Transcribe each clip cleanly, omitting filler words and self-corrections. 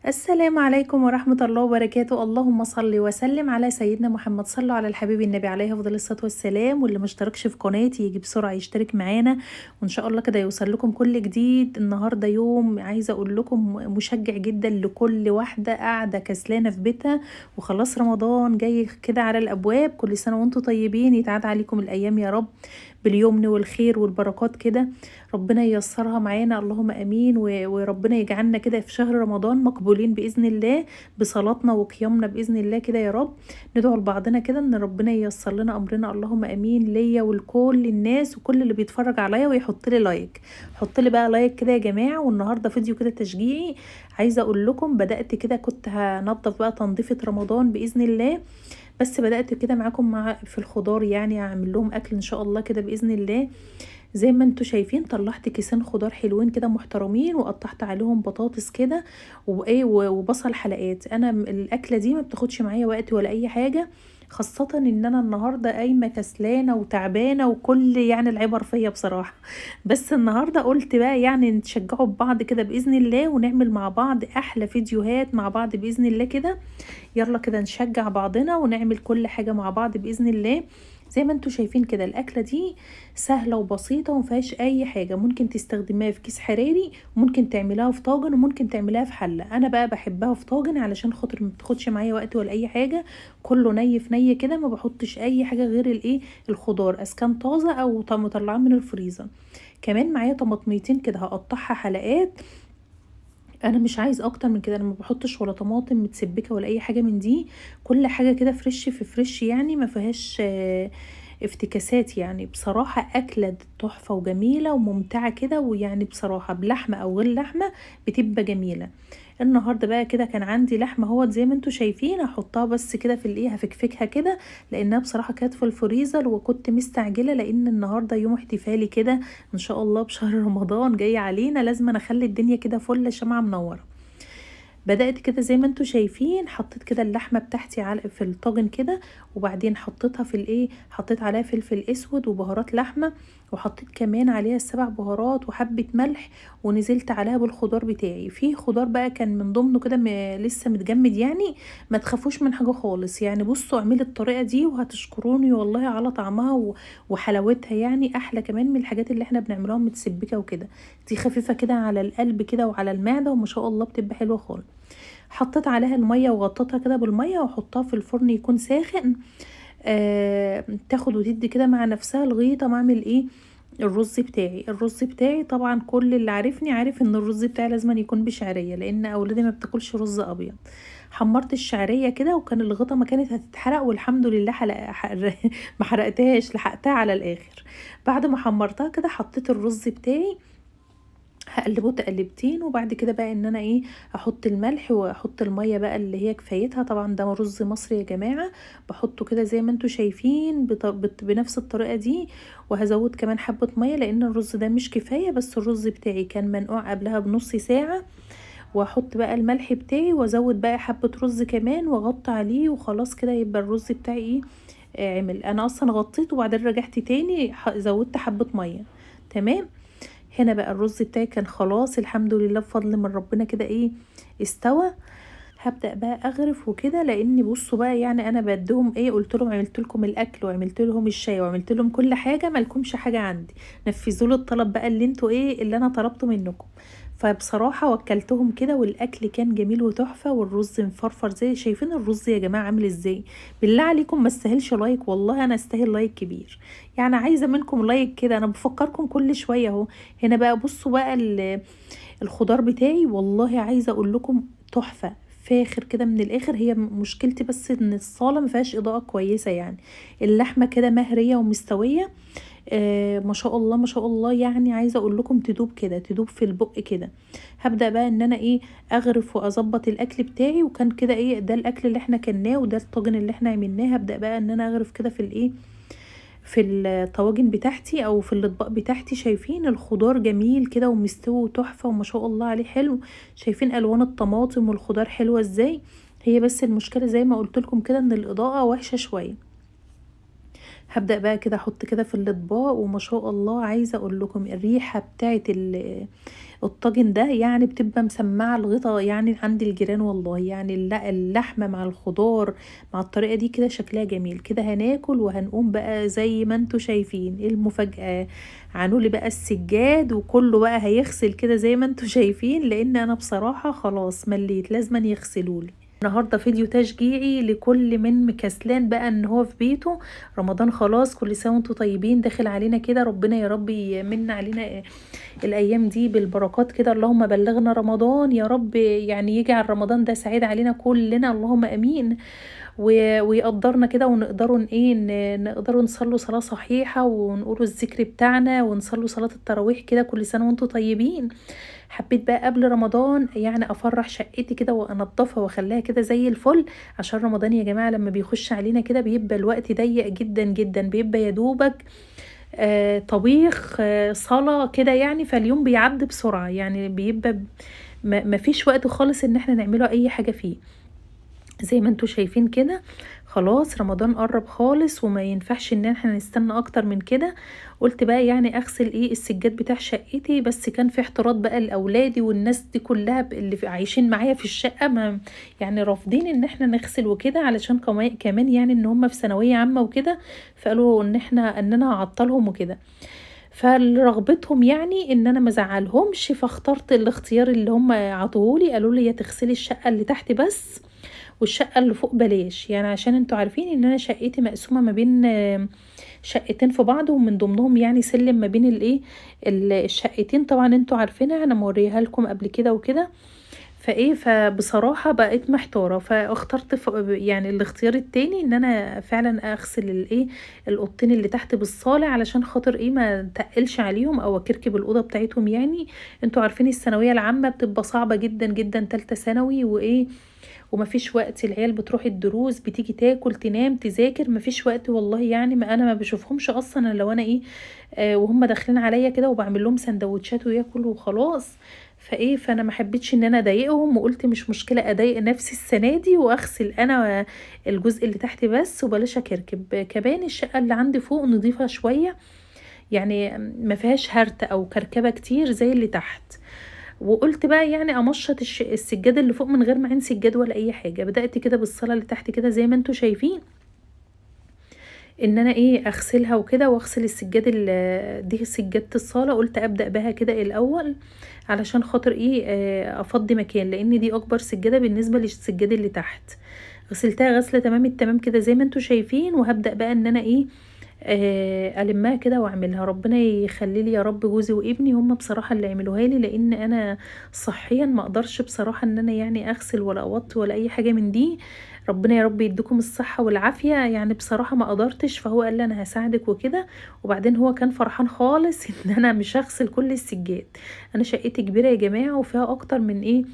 السلام عليكم ورحمة الله وبركاته. اللهم صل وسلم على سيدنا محمد. صلوا على الحبيب النبي عليه أفضل الصلاة والسلام. واللي مشتركش في قناتي يجي بسرعة يشترك معانا، وإن شاء الله كده يوصل لكم كل جديد. النهاردة يوم عايزة أقول لكم مشجع جدا لكل واحدة قاعدة كسلانة في بيتها، وخلاص رمضان جاي كده على الأبواب. كل سنة وانتم طيبين، يتعاد عليكم الأيام يا رب باليمن والخير والبركات كده. ربنا ييسرها معانا اللهم امين، وربنا يجعلنا كده في شهر رمضان مقبولين باذن الله بصلاتنا وقيامنا باذن الله كده يا رب. ندعو لبعضنا كده ان ربنا ييسر لنا امرنا اللهم امين، ليا ولكل الناس وكل اللي بيتفرج عليا ويحط لي لايك. حط لي بقى لايك كده يا جماعه. والنهارده فيديو كده تشجيعي. عايزه اقول لكم بدات كده، كنت هنضف بقى تنظيفه رمضان باذن الله، بس بدأت كده معاكم في الخضار، يعني هعمل لهم اكل ان شاء الله كده باذن الله. زي ما انتوا شايفين طلعت كيسين خضار حلوين كده محترمين، وقطعت عليهم بطاطس كده وايه وبصل حلقات. انا الاكله دي ما بتاخدش معايا وقت ولا اي حاجه، خاصة ان انا النهاردة قايمة كسلانة وتعبانة وكل يعني العبر فيا بصراحة. بس النهاردة قلت بقى يعني نتشجعوا ببعض كده بإذن الله، ونعمل مع بعض احلى فيديوهات مع بعض بإذن الله كده. يلا كده نشجع بعضنا ونعمل كل حاجة مع بعض بإذن الله. زي ما انتوا شايفين كده الأكلة دي سهلة وبسيطة ومفيهاش أي حاجة. ممكن تستخدميها في كيس حراري، وممكن تعملها في طاجن، وممكن تعملها في حلة. أنا بقى بحبها في طاجن علشان خاطر ما بتاخدش معايا وقت ولا أي حاجة. كله ني في ني كده، ما بحطش أي حاجة غير الإيه الخضار أسكان طازة أو مطلعاه من الفريزر. كمان معايا طماطميتين كده هقطعها حلقات. انا مش عايز اكتر من كده، انا ما بحطش ولا طماطم متسبكه ولا اي حاجه من دي. كل حاجه كده فريش في فريش، يعني ما فيهاش افتكاسات. يعني بصراحه اكله تحفه وجميله وممتعه كده، ويعني بصراحه بلحمه او غير لحمه بتبقى جميله. النهارده بقى كده كان عندي لحمه اهوت زي ما انتوا شايفين، هحطها بس كده في الايه هفكفكها كده، لانها بصراحه كانت في الفريزر وكنت مستعجله، لان النهارده يوم احتفالي كده ان شاء الله بشهر رمضان جاي علينا، لازم أنا اخلي الدنيا كده فل شمعة منورة. بدأت كده زي ما انتوا شايفين، حطيت كده اللحمة بتاعتي على في الطاجن كده، وبعدين حطيتها في الايه حطيت عليها فلفل اسود وبهارات لحمة، وحطيت كمان عليها السبع بهارات وحبة ملح، ونزلت عليها بالخضار بتاعي. في خضار بقى كان من ضمنه كده لسه متجمد يعني. ما تخافوش من حاجة خالص يعني. بصوا اعملي الطريقة دي وهتشكروني والله على طعمها وحلاوتها، يعني احلى كمان من الحاجات اللي احنا بنعملوها متسبكة وكده. دي خفيفة كده على القلب كده وعلى المعدة، وما شاء الله بتبقى حلوة خالص. حطيت عليها المية وغطيتها كده بالمية، واحطها في الفرن يكون ساخن. تاخد وتدي كده مع نفسها لغاية ما اعمل ايه الرز بتاعي. طبعا كل اللي عارفني عارف ان الرز بتاعي لازم يكون بشعرية، لان اولادي ما بتاكلش رز ابيض. حمرت الشعرية كده، وكان الغطا ما كانت هتتحرق، والحمد لله ما حرقتهاش، لحقتها على الاخر. بعد ما حمرتها كده حطيت الرز بتاعي، هقلبه تقلبتين، وبعد كده بقى ان انا ايه احط الملح واحط الميه بقى اللي هي كفايتها. طبعا ده رز مصري يا جماعه، بحطه كده زي ما انتوا شايفين بنفس الطريقه دي. وهزود كمان حبه ميه لان الرز ده مش كفايه، بس الرز بتاعي كان منقوع قبلها بنص ساعه. واحط بقى الملح بتاعي وازود بقى حبه رز كمان واغطي عليه، وخلاص كده يبقى الرز بتاعي ايه عمل. انا اصلا غطيت وبعدين رجعت تاني زودت حبه ميه. تمام. هنا بقى الرز بتاعي كان خلاص الحمد لله بفضل من ربنا كده ايه استوى. هبدأ بقى اغرف وكده، لاني بصوا بقى يعني انا بدهم ايه، قلت لهم عملت لكم الاكل وعملت لهم الشاي وعملت لهم كل حاجه، مالكمش حاجه عندي. نفذوا لي الطلب بقى اللي انتوا ايه اللي انا طلبته منكم. فبصراحه وكلتهم كده، والاكل كان جميل وتحفه، والرز مفرفر زي شايفين الرز يا جماعه عامل ازاي. بالله عليكم ما استاهلش لايك؟ والله انا استاهل لايك كبير. يعني عايزه منكم لايك كده، انا بفكركم كل شويه اهو. هنا بقى بصوا بقى الخضار بتاعي، والله عايزه اقول لكم تحفه فاخر كده من الاخر. هي مشكلتي بس ان الصاله ما فيهاش اضاءه كويسه يعني. اللحمه كده مهريه ومستويه. ما شاء الله ما شاء الله، يعني عايزه اقول لكم تدوب كده تدوب في البق كده. هبدا بقى ان انا ايه اغرف واظبط الاكل بتاعي. وكان كده ايه ده الاكل اللي احنا كلناه، وده الطاجن اللي احنا عملناه. هبدا بقى ان انا اغرف كده في الايه في الطواجن بتاعتي او في الاطباق بتاعتي. شايفين الخضار جميل كده ومستوي تحفه وما شاء الله عليه حلو. شايفين الوان الطماطم والخضار حلوه ازاي. هي بس المشكله زي ما قلت لكم كده ان الاضاءه وحشه شويه. هبدأ بقى كده احط كده في الاطباق، وما شاء الله عايزة اقول لكم الريحة بتاعت الطاجن ده يعني بتبقى مسمعة الغطا يعني عند الجيران والله. يعني اللحمة مع الخضار مع الطريقة دي كده شكلها جميل كده. هناكل وهنقوم بقى زي ما انتوا شايفين. ايه المفاجأة؟ عنولي بقى السجاد وكله بقى هيغسل كده زي ما انتوا شايفين، لان انا بصراحة خلاص مليت لازم يغسلولي. النهارده فيديو تشجيعي لكل من مكسلان بقى ان هو في بيته. رمضان خلاص، كل سنه وانتم طيبين داخل علينا كده. ربنا يا رب يمن علينا الايام دي بالبركات كده. اللهم بلغنا رمضان يا رب، يعني يجعل رمضان ده سعيد علينا كلنا، اللهم امين. ويقدرنا كده ونقدروا نقدروا نصلوا صلاة صحيحة ونقولوا الذكر بتاعنا ونصلوا صلاة التراويح كده. كل سنة وانتم طيبين. حبيت بقى قبل رمضان يعني افرح شقتي كده وانضفها واخليها كده زي الفل، عشان رمضان يا جماعة لما بيخش علينا كده بيبقى الوقت ضيق جدا جدا، بيبقى يا دوبك طبيخ صلاة كده يعني. فاليوم بيعدي بسرعة يعني، بيبقى ما فيش وقت خالص ان احنا نعمله اي حاجة فيه. زي ما انتوا شايفين كده خلاص رمضان قرب خالص وما ينفعش ان احنا نستنى اكتر من كده. قلت بقى يعني اغسل السجاد بتاع شقتي، بس كان في احتراط بقى لاولادي والناس دي كلها عايشين معايا في الشقة، ما يعني رافضين ان احنا نغسل وكده، علشان كمان يعني ان هم في ثانوية عامة وكده. فقالوا ان انا هعطلهم وكده. فرغبتهم يعني ان انا مزعلهمش، فاخترت الاختيار اللي هم عطوهولي. قالوا لي يا تغسلي الشقة اللي تحت بس والشقة اللي فوق بلاش، يعني عشان انتوا عارفين ان انا شقتي مقسومة ما بين شقتين في بعض، ومن ضمنهم يعني سلم ما بين الشقتين. طبعا انتوا عارفينها، انا موريها لكم قبل كده وكده. فبصراحة بقيت محتارة، فاخترت يعني الاختيار التاني ان انا فعلا اغسل الاوضتين اللي تحت بالصالة، علشان خاطر ما تقلش عليهم او اكركب الاوضة بتاعتهم. يعني انتوا عارفين الثانوية العامة بتبقى صعبة جدا جدا، تالتة ثانوي ومفيش وقت. العيال بتروح الدروس، بتيجي تاكل تنام تذاكر، مفيش وقت والله. يعني ما انا ما بشوفهمش اصلا، لو انا وهم داخلين عليا كده وبعمل لهم سندوتشات وياكلوا وخلاص. فانا ما حبيتش ان انا اضايقهم، وقلت مش مشكله اضايق نفسي السنه دي واغسل انا الجزء اللي تحت بس وبلاش اكركب. كمان الشقه اللي عندي فوق نضيفه شويه، يعني ما فيهاش هرت او كركبه كتير زي اللي تحت. وقلت بقى يعني امشط السجاد اللي فوق من غير ما عين سجاد ولا اي حاجه. بدات كده بالصاله اللي تحت كده زي ما انتوا شايفين، ان انا اغسلها وكده، واغسل السجاد دي سجادة الصالة. قلت ابدأ بها كده الاول علشان خاطر افضي مكان، لان دي اكبر سجادة بالنسبة للسجاد اللي تحت. غسلتها غسلة تمام التمام كده زي ما انتوا شايفين. وهبدأ بقى ان انا المها كده واعملها. ربنا يخلي لي يا رب جوزي وابني، هم بصراحة اللي عملوها لي، لان انا صحيا ما اقدرش بصراحة ان انا يعني اغسل ولا اوطي ولا اي حاجة من دي. ربنا يا رب يديكم الصحة والعافية. يعني بصراحة ما قدرتش، فهو قال لي انا هساعدك وكده. وبعدين هو كان فرحان خالص ان انا مش هغسل كل السجاد. انا شقتي كبيرة يا جماعة وفيها اكتر من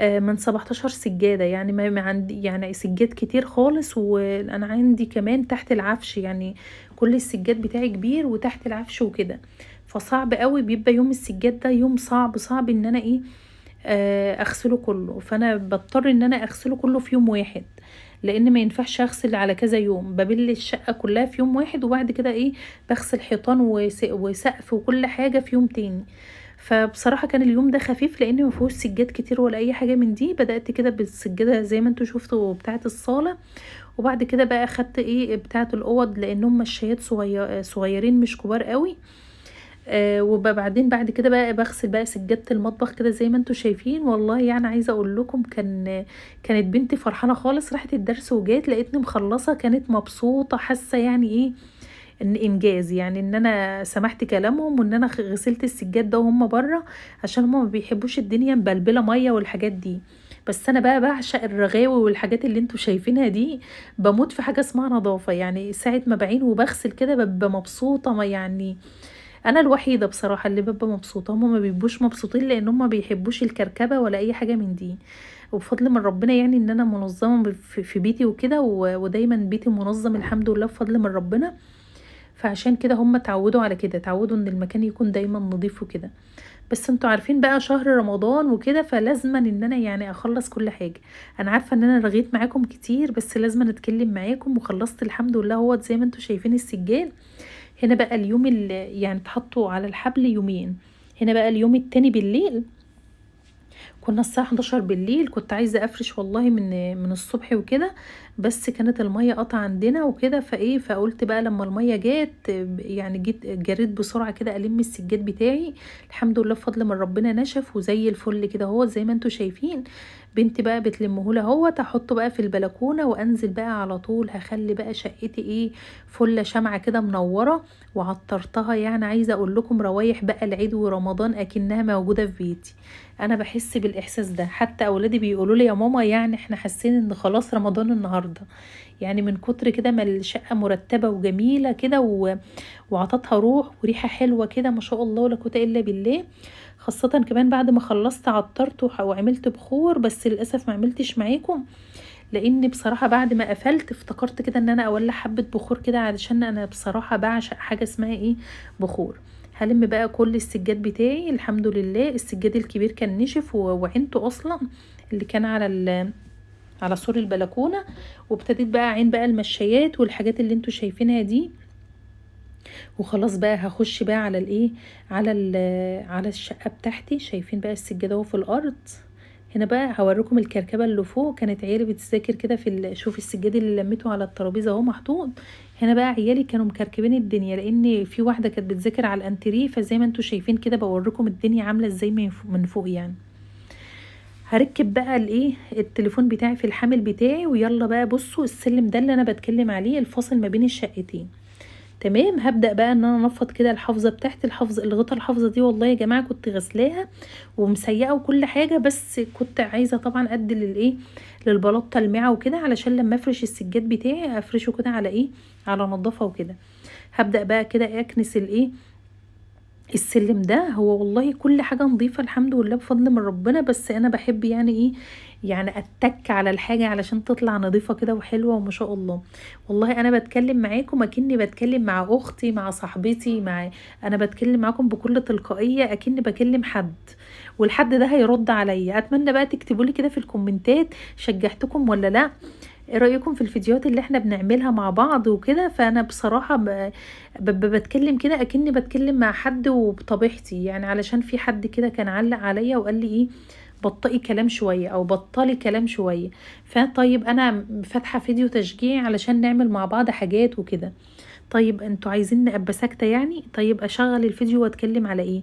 من 17 سجادة. يعني ما عندي يعني سجاد كتير خالص. وانا عندي كمان تحت العفش، يعني كل السجاد بتاعي كبير وتحت العفش وكده. فصعب قوي، بيبقى يوم السجاد ده يوم صعب ان انا اغسله كله. فانا بضطر ان انا اغسله كله في يوم واحد، لان ما ينفعش اغسل على كذا يوم. ببل الشقة كلها في يوم واحد، وبعد كده بغسل حيطان وسقف وكل حاجة في يوم تاني. فبصراحة كان اليوم ده خفيف، لان ما فيهوش سجاد كتير ولا اي حاجة من دي. بدأت كده بالسجادة زي ما انتوا شفتوا بتاعة الصالة، وبعد كده بقى اخدت بتاعة الاوض، لانهم مشايات صغيرين مش كبار قوي. وبعدين بعد كده بقى بغسل بقى سجادة المطبخ كده زي ما انتوا شايفين. والله يعني عايزة اقول لكم كانت بنتي فرحانة خالص، راحت الدرس وجات لقيتني مخلصة، كانت مبسوطة، حاسة يعني ان انجاز، يعني ان انا سمحت كلامهم وان انا غسلت السجاد ده وهم بره، عشان هم ما بيحبوش الدنيا مبلبلة مية والحاجات دي. بس انا بقى بعشق الرغاوي والحاجات اللي انتوا شايفينها دي. بموت في حاجة اسمها نظافة، يعني ساعة ما بعين وبغسل كده ببقى مبسوطة. ما يعني انا الوحيده بصراحه اللي ببقى مبسوطه، هما ما بيبقوش مبسوطين لان هما بيحبوش الكركبه ولا اي حاجه من دي. وبفضل من ربنا يعني ان انا منظمه في بيتي وكده، ودايما بيتي منظم الحمد لله بفضل من ربنا. فعشان كده هم اتعودوا على كده، اتعودوا ان المكان يكون دايما نظيف وكده. بس انتوا عارفين بقى شهر رمضان وكده، فلازما ان انا يعني اخلص كل حاجة. انا عارفة ان انا رغيت معاكم كتير، بس لازم اتكلم معاكم، وخلصت الحمد لله. هو زي ما انتوا شايفين السجاد. هنا بقى اليوم اللي يعني اتحطوا على الحبل يومين. هنا بقى اليوم التاني بالليل، كنا الساعة 11 بالليل، كنت عايزة افرش والله من الصبح وكده، بس كانت المية قطع عندنا وكده، فقلت بقى لما المية جت يعني جيت جريت بسرعة كده الم السجاد بتاعي. الحمد لله بفضل من ربنا نشف وزي الفل كده، هو زي ما انتوا شايفين. بنتي بقى بتلمهولي اهوت، احطه بقى في البلكونة وانزل بقى على طول. هخلي بقى شقتي فلة شمعة كده منورة، وعطرتها. يعني عايزة اقول لكم روايح بقى العيد ورمضان اكنها موجودة في بيتي. انا بحس بالاحساس ده، حتى اولادي بيقولوا لي يا ماما يعني احنا حاسين ان خلاص رمضان النهارده. يعني من كتر كده ما الشقه مرتبه وجميله كده وعطتها روح وريحه حلوه كده، ما شاء الله ولا قوه الا بالله. خاصه كمان بعد ما خلصت عطرت وعملت بخور، بس للاسف ما عملتش معاكم، لان بصراحه بعد ما قفلت افتكرت كده ان انا اولع حبه بخور كده، علشان انا بصراحه بعشق حاجه اسمها بخور. هلم بقى كل السجاد بتاعي. الحمد لله السجاد الكبير كان نشف وعينته اصلا، اللي كان على سور البلكونه. وابتديت بقى اعين بقى المشايات والحاجات اللي انتوا شايفينها دي. وخلاص بقى هخش بقى على على الشقه بتاعتي. شايفين بقى السجاد اهو في الارض. هنا بقى هوريكم الكركبه اللي فوق، كانت عيالي بتذاكر كده شوف السجاد اللي لميته على الترابيزه اهو محطوط. هنا بقى عيالي كانوا مكركبين الدنيا، لان في واحده كانت بتذاكر على الانتريه، فزي ما انتوا شايفين كده بوريكم الدنيا عامله ازاي من فوق يعني. هركب بقى التليفون بتاعي في الحامل بتاعي، ويلا بقى بصوا السلم ده اللي انا بتكلم عليه، الفاصل ما بين الشقتين. تمام. هبدأ بقى ان انا انفض كده الحافظة بتاعت الغطا. الحافظة دي والله يا جماعة كنت غسلاها ومسيقة وكل حاجة، بس كنت عايزة طبعا ادي للبلاط تلميعة وكده، علشان لما افرش السجاد بتاعي افرشه كده على على نظافة وكده. هبدأ بقى كده اكنس السلم ده. هو والله كل حاجة نظيفة الحمد لله بفضل من ربنا، بس انا بحب يعني يعني اتك على الحاجة علشان تطلع نظيفة كده وحلوة وما شاء الله. والله انا بتكلم معاكم اكني بتكلم مع اختي، مع صاحبتي، انا بتكلم معاكم بكل تلقائية اكني بكلم حد، والحد ده هيرد عليا. اتمنى بقى تكتبوا لي كده في الكومنتات شجعتكم ولا لا، ايه رأيكم في الفيديوهات اللي احنا بنعملها مع بعض وكده. فانا بصراحة بتكلم كده اكني بتكلم مع حد وبطبيعتي، يعني علشان في حد كده كان علق عليا وقال لي بطئي كلام شوية او بطلي كلام شوية. فطيب انا فاتحة فيديو تشجيع علشان نعمل مع بعض حاجات وكده. طيب انتوا عايزين ابقى ساكتة يعني؟ طيب اشغل الفيديو واتكلم على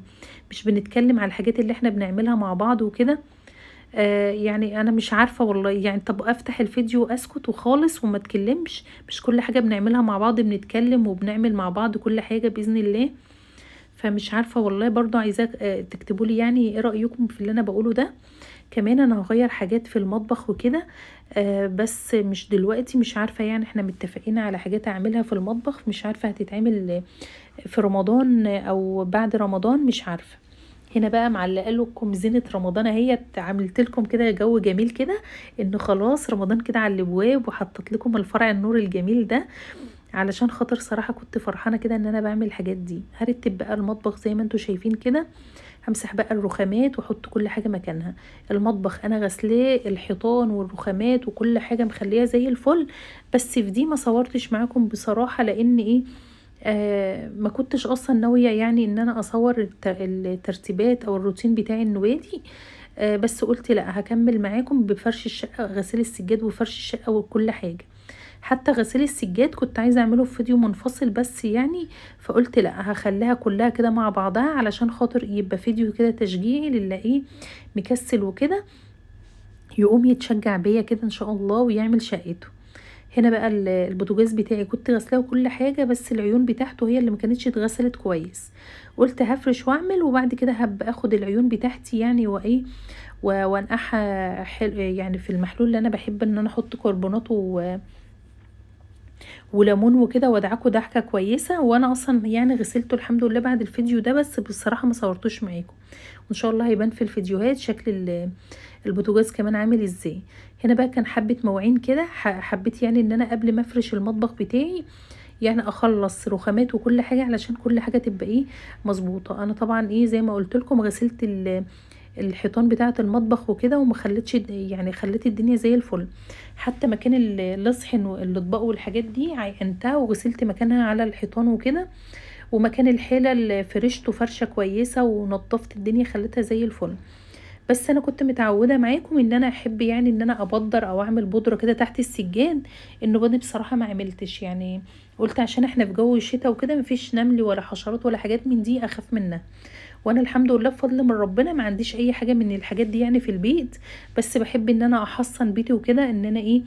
مش بنتكلم على الحاجات اللي احنا بنعملها مع بعض وكده؟ يعني انا مش عارفة والله يعني. طب افتح الفيديو واسكت وخالص وما اتكلمش؟ مش كل حاجة بنعملها مع بعض بنتكلم وبنعمل مع بعض كل حاجة بإذن الله؟ فمش عارفة والله، برضو عايزاك تكتبوا لي يعني ايه رأيكم في اللي انا بقوله ده. كمان انا هغير حاجات في المطبخ وكده، بس مش دلوقتي. مش عارفة يعني احنا متفقين على حاجات اعملها في المطبخ، مش عارفة هتتعمل في رمضان او بعد رمضان، مش عارفة. هنا بقى معلقه لكم زينه رمضان اهي، عملت لكم كده جو جميل كده، انه خلاص رمضان كده على الابواب، وحطيت لكم الفرع النور الجميل ده علشان خاطر صراحه كنت فرحانه كده ان انا بعمل الحاجات دي. هرتب بقى المطبخ زي ما انتم شايفين كده. همسح بقى الرخامات واحط كل حاجه مكانها. المطبخ انا غسلاه، الحيطان والرخامات وكل حاجه مخليها زي الفل. بس في دي ما صورتش معاكم بصراحه، لان ما كنتش اصلا ناويه يعني ان انا اصور الترتيبات او الروتين بتاعي النوادي. بس قلت لا، هكمل معاكم بفرش الشقه، غسيل السجاد وفرش الشقه وكل حاجه. حتى غسيل السجاد كنت عايزه اعمله في فيديو منفصل بس يعني، فقلت لا هخليها كلها كده مع بعضها علشان خاطر يبقى فيديو كده تشجيعي للي مكسل وكده، يقوم يتشجع بيا كده ان شاء الله ويعمل شقته. هنا بقى البوتاجاز بتاعي كنت غسلاه وكل حاجه، بس العيون بتاعته هي اللي ما كانتش اتغسلت كويس. قلت هفرش واعمل، وبعد كده هبقى اخد العيون بتاعتي يعني وانقعها يعني في المحلول اللي انا بحب ان انا احط كربونات وليمون وكده، وادعكه دعكه كويسه. وانا اصلا يعني غسلته الحمد لله بعد الفيديو ده، بس بصراحه ما صورتوش معاكم، وان شاء الله هيبان في الفيديوهات شكل البوتاجاز كمان عامل ازاي. هنا بقى كان حبه مواعين كده، حبيت يعني ان انا قبل ما افرش المطبخ بتاعي يعني اخلص رخامات وكل حاجه علشان كل حاجه تبقى ايه مظبوطه. انا طبعا ايه زي ما قلت لكم غسلت الحيطان بتاعه المطبخ وكده، وما خليتش يعني خليت الدنيا زي الفل. حتى مكان الصحن والاطباق والحاجات دي عينتها وغسلت مكانها على الحيطان وكده، ومكان الحالة اللي فرشته فرشة كويسة ونضفت الدنيا خليتها زي الفل. بس انا كنت متعودة معاكم ان انا احب يعني ان انا ابدر او اعمل بودرة كده تحت السجاد. النوبة بصراحة ما عملتش، يعني قلت عشان احنا في جو الشتاء وكده مفيش نمل ولا حشرات ولا حاجات من دي اخاف منها. وانا الحمد لله بفضل من ربنا ما عنديش اي حاجة من الحاجات دي يعني في البيت. بس بحب ان انا احصن بيتي وكده، ان انا ايه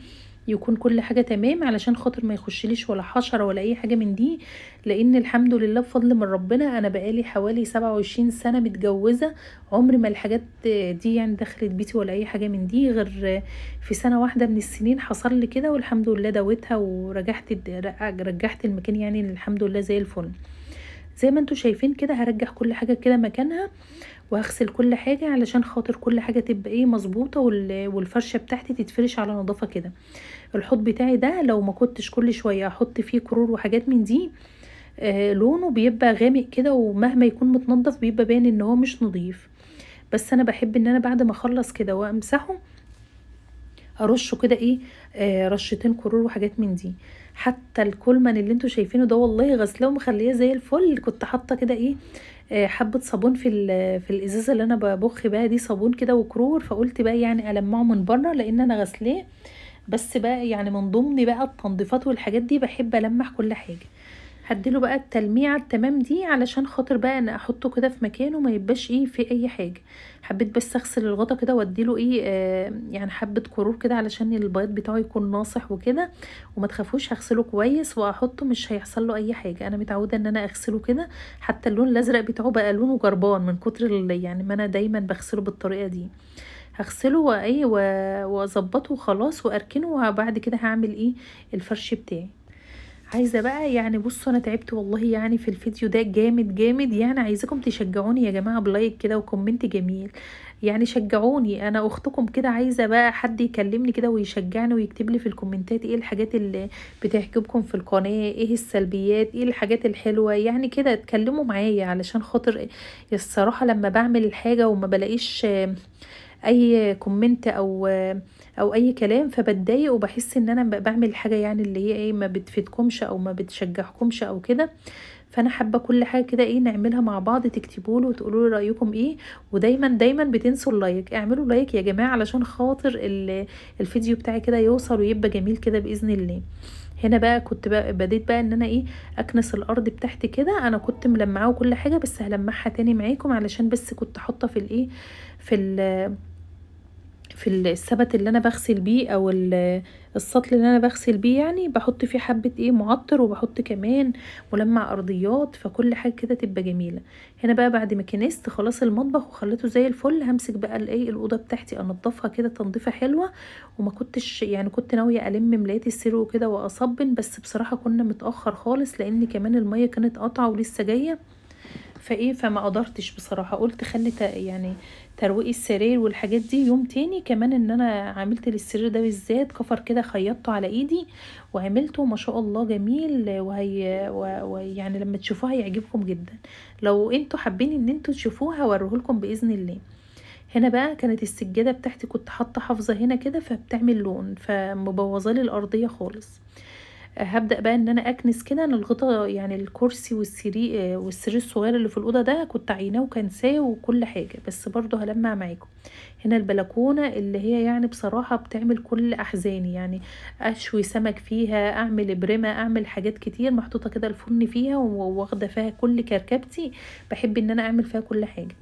يكون كل حاجة تمام علشان خاطر ما يخشليش ولا حشرة ولا اي حاجة من دي. لان الحمد لله بفضل من ربنا انا بقالي حوالي 27 سنة متجوزة، عمري ما الحاجات دي يعني دخلت بيتي ولا اي حاجة من دي، غير في سنة واحدة من السنين حصل لي كده والحمد لله دويتها رجعت المكان يعني الحمد لله زي الفل. زي ما انتوا شايفين كده هرجع كل حاجة كده مكانها، وهغسل كل حاجة علشان خاطر كل حاجة تبقى ايه مظبوطة، والفرشة بتاعتي تتفرش على نظافة كده. الحوض بتاعي ده لو ما كنتش كل شوية احط فيه كرور وحاجات من دي لونه بيبقى غامق كده، ومهما يكون متنضف بيبقى باين ان هو مش نظيف. بس انا بحب ان انا بعد ما اخلص كده وامسحه ارشه كده ايه رشتين كرور وحاجات من دي. حتى الكولمان اللي انتوا شايفينه ده والله غسلاه ومخليه زي الفل. كنت حاطه كده ايه حبه صابون في الازازه اللي انا ببخ بيها دي، صابون كده وكرور، فقلت بقى يعني المعه من بره لان انا غسلاه. بس بقى يعني من ضمن بقى التنظيفات والحاجات دي بحب المح كل حاجه. هديله بقى التلميعه التمام دي علشان خاطر بقى انا احطه كده في مكانه ما يبقاش ايه في اي حاجه. حبيت بس اغسل الغطا كده واديله ايه يعني حبه كرور كده علشان البيض بتاعه يكون ناصح وكده. وما تخافوش هغسله كويس واحطه مش هيحصل له اي حاجه، انا متعوده ان انا اغسله كده. حتى اللون الازرق بتاعه بقى لونه جربان من كتر يعني ما انا دايما بغسله بالطريقه دي. هغسله وايه واظبطه وخلاص واركنه، وبعد كده هعمل ايه الفرش بتاعي. عايزه بقى يعني بصوا انا تعبت والله يعني في الفيديو ده جامد جامد، يعني عايزاكم تشجعوني يا جماعه بلايك كده وكومنت جميل. يعني شجعوني انا اختكم كده، عايزه بقى حد يكلمني كده ويشجعني ويكتب لي في الكومنتات ايه الحاجات اللي بتعجبكم في القناه، ايه السلبيات، ايه الحاجات الحلوه، يعني كده اتكلموا معايا علشان خاطر الصراحه لما بعمل الحاجه وما بلاقيش اي كومنت او اي كلام فبتضايق وبحس ان انا بعمل حاجه يعني اللي هي ايه ما بتفيدكمش او ما بتشجعكمش او كده. فانا حابه كل حاجه كده ايه نعملها مع بعض، تكتبوا له وتقولوا لي رايكم ايه. ودايما دايما بتنسوا اللايك، اعملوا لايك يا جماعه علشان خاطر الفيديو بتاعي كده يوصل ويبقى جميل كده باذن الله. هنا بقى كنت بقى بديت بقى ان انا ايه اكنس الارض بتاعتي كده. انا كنت ملمعاه وكل حاجه بس هلمعها تاني معاكم علشان بس كنت حاطه في الايه في في السبت اللي انا بغسل بيه او السطل اللي انا بغسل بيه، يعني بحط فيه حبة ايه معطر وبحط كمان ملمع ارضيات، فكل حاجة كده تبقى جميلة. هنا بقى بعد ما كنست خلاص المطبخ وخليته زي الفل، همسك بقى الايه الاوضة بتاعتي انضفها كده تنظيفة حلوة. وما كنتش يعني كنت ناوية الم ملايات السرير وكده واصبن، بس بصراحة كنا متأخر خالص لان كمان المية كانت قطعة ولسه جاية. فما قدرتش بصراحة، قلت خلي يعني ترويق السرير والحاجات دي يوم تاني. كمان ان انا عملت للسرير ده بالذات كفر كده خيطته على ايدي وعملته ما شاء الله جميل، ويعني لما تشوفوها هيعجبكم جدا. لو انتوا حابين ان انتوا تشوفوها هوريهولكم باذن الله. هنا بقى كانت السجادة بتاعتي كنت حاطة حافظة هنا كده فبتعمل لون فمبوظالي الارضية خالص. هبدأ بقى ان انا اكنس كده ان الغطا يعني الكرسي والسرير الصغير اللي في الأوضة ده كنت عيناه وكنساه وكل حاجة، بس برضه هلمع معاكم. هنا البلكونة اللي هي يعني بصراحة بتعمل كل احزاني، يعني اشوي سمك فيها، اعمل برمة، اعمل حاجات كتير محطوطة كده الفرن فيها واخدة فيها كل كركبتي. بحب ان انا اعمل فيها كل حاجة.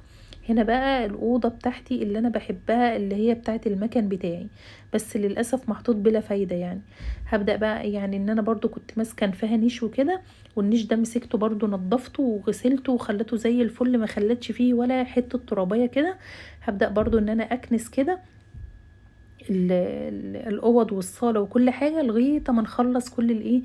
هنا بقى الأوضة بتاعتي اللي أنا بحبها اللي هي بتاعت المكان بتاعي، بس للأسف محطوط بلا فايدة يعني. هبدأ بقى يعني ان انا برضو كنت ماسكه فيها نيش وكده، والنيش ده مسكته برضو نضفته وغسلته وخلته زي الفل، ما خلتش فيه ولا حته ترابيه كده. هبدأ برضو ان انا اكنس كده الاوض والصاله وكل حاجه لغايه ما نخلص كل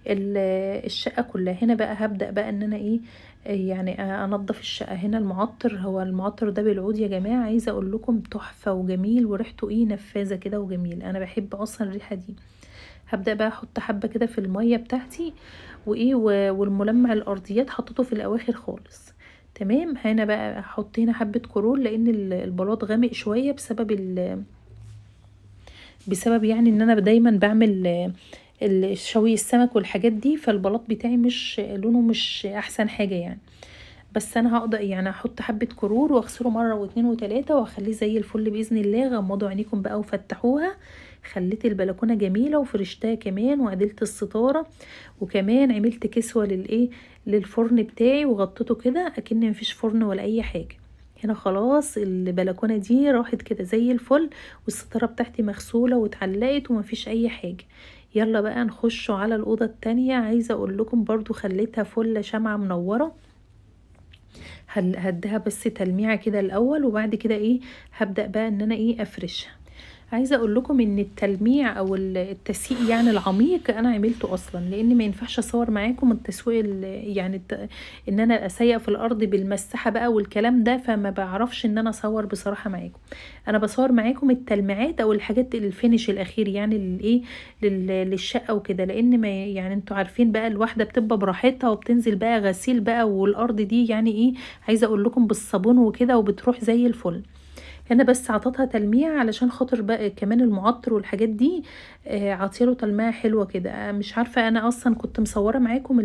الشقه كلها. هنا بقى هبدأ بقى ان انا ايه يعني انضف الشقه. هنا المعطر، هو المعطر ده بالعود يا جماعه، عايزه اقول لكم تحفه وجميل وريحته ايه نفاذه كده وجميل، انا بحب اصلا الريحه دي. هبدأ بقى احط حبة كده في المية بتاعتي وايه والملمع الارضيات حطيته في الاواخر خالص. تمام. هنا بقى احط هنا حبة كرول لان البلاط غامق شوية بسبب يعني ان انا دايما بعمل الشوي السمك والحاجات دي، فالبلاط بتاعي مش لونه مش احسن حاجة يعني. بس انا هقدر يعني احط حبة كرور واغسله مرة واتنين وتلاتة واخليه زي الفل باذن الله. غمضوا عينيكم بقى وفتحوها. خليت البلكونة جميلة وفرشتها كمان وعدلت الستارة، وكمان عملت كسوة للفرن بتاعي وغطيته كده اكن مفيش فرن ولا اي حاجة. هنا خلاص البلكونة دي راحت كده زي الفل، والستارة بتاعتي مغسولة واتعلقت ومفيش اي حاجة. يلا بقى نخشوا على الأوضة التانية. عايزة اقول لكم برضو خليتها فل شمعة منورة. هديها بس تلميعة كده الاول، وبعد كده هبدأ بقى ان انا افرشها. عايزه اقول لكم ان التلميع او التسييق يعني العميق انا عملته اصلا، لان ما ينفعش اصور معاكم التسويق يعني ان انا اسيق في الارض بالمسحه بقى والكلام ده، فما بعرفش ان انا اصور بصراحه معاكم. انا بصور معاكم التلميعات او الحاجات الفينش الاخير يعني للشقه وكده، لان ما يعني انتوا عارفين بقى الواحده بتبقى براحتها وبتنزل بقى غسيل بقى، والارض دي يعني عايزه اقول لكم بالصابون وكده وبتروح زي الفل. هنا بس عطتها تلميع علشان خاطر بقى كمان المعطر والحاجات دي عطيله تلميعة حلوة كده. مش عارفة انا اصلا كنت مصورة معاكم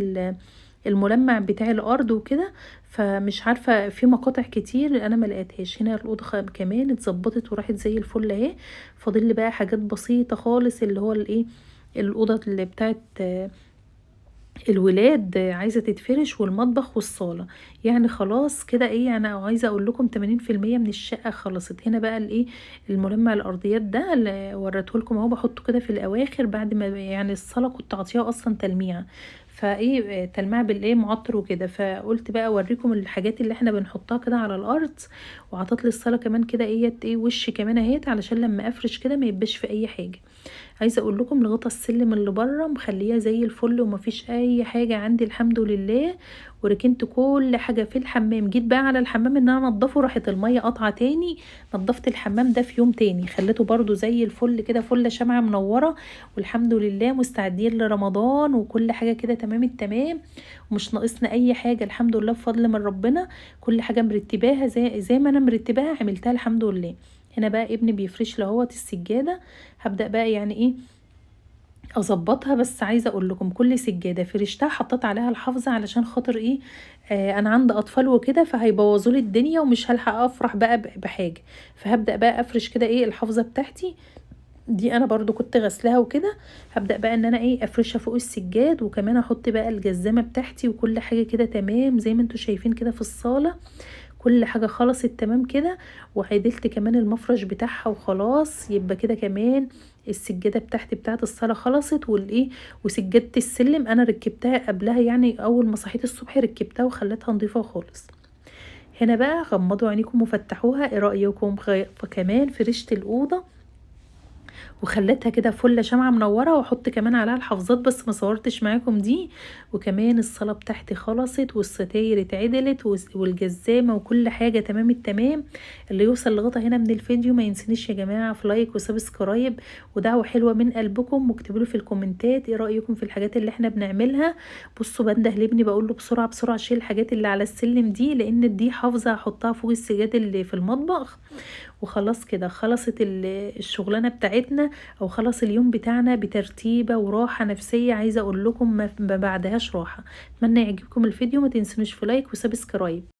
الملمع بتاع الارض وكده، فمش عارفة في مقاطع كتير انا ما لقيتهاش. هنا الاوضه كمان اتظبطت وراحت زي الفل اهي. فاضل لي بقى حاجات بسيطة خالص اللي هو الاوضه اللي بتاعت الولاد عايزة تتفرش والمطبخ والصالة. يعني خلاص كده انا عايزة اقول لكم 80% من الشقة خلصت. هنا بقى الملمع الارضيات ده اللي وريته لكم اهو بحطه كده في الاواخر بعد ما يعني الصالة كنت عطيها اصلا تلميع، تلميع معطر وكده. فقلت بقى اوريكم الحاجات اللي احنا بنحطها كده على الارض. وعطت لي الصالة كمان كده وش كمان اهيت علشان لما افرش كده ما يبقاش في اي حاجة. عايزه اقول لكم الغطا السلم اللي بره مخليها زي الفل ومفيش اي حاجه عندي الحمد لله. وركنت كل حاجه في الحمام. جيت بقى على الحمام ان انا انضفه، راحت الميه قطعه تاني. نضفت الحمام ده في يوم تاني خليته برضو زي الفل كده فل شمعة منوره. والحمد لله مستعدين لرمضان وكل حاجه كده تمام التمام، ومش ناقصنا اي حاجه الحمد لله بفضل من ربنا. كل حاجه مرتباها زي ما انا مرتباها عملتها الحمد لله. هنا بقى ابني بيفرش لهوت السجاده. هبدأ بقى يعني اظبطها. بس عايزه اقول لكم كل سجاده فرشتها حطيت عليها الحافظه علشان خاطر انا عندي اطفال وكده فهيبوظوا لي الدنيا ومش هلحق افرح بقى بحاجه. فهبدأ بقى افرش كده الحافظه بتاعتي دي انا برضو كنت غسلها وكده. هبدأ بقى ان انا افرشها فوق السجاد، وكمان احط بقى الجزامه بتاعتي وكل حاجه كده تمام زي ما انتوا شايفين كده في الصاله. كل حاجة خلصت تمام كده. وعدلت كمان المفرش بتاعها وخلاص. يبقى كده كمان السجادة بتاعت الصالة خلصت وسجادة السلم انا ركبتها قبلها، يعني اول ما صحيت الصبح ركبتها وخليتها نظيفة خالص. هنا بقى غمضوا عينيكم وفتحوها. ايه رأيكم؟ فكمان فرشت الأوضة وخليتها كده فل شمعة منورة، واحط كمان عليها الحافظات بس ما صورتش معاكم دي. وكمان الصلاة بتاعتي خلصت والستاير اتعدلت والجزامة وكل حاجة تمام التمام. اللي يوصل لغاية هنا من الفيديو ما ينسنيش يا جماعة في لايك وسبسكرايب ودعوة حلوة من قلبكم، واكتبوا لي في الكومنتات ايه رأيكم في الحاجات اللي احنا بنعملها. بصوا بنده لابني بقول له بسرعة بسرعة شيل الحاجات اللي على السلم دي، لان دي حافظة هحطها فوق السجاد اللي في المطبخ. وخلاص كده خلصت الشغلانة بتاعتنا، او خلص اليوم بتاعنا بترتيبة وراحة نفسية. عايزة اقول لكم ما بعدهاش راحة. اتمنى يعجبكم الفيديو. ما تنسونوش في لايك وسبسكرايب.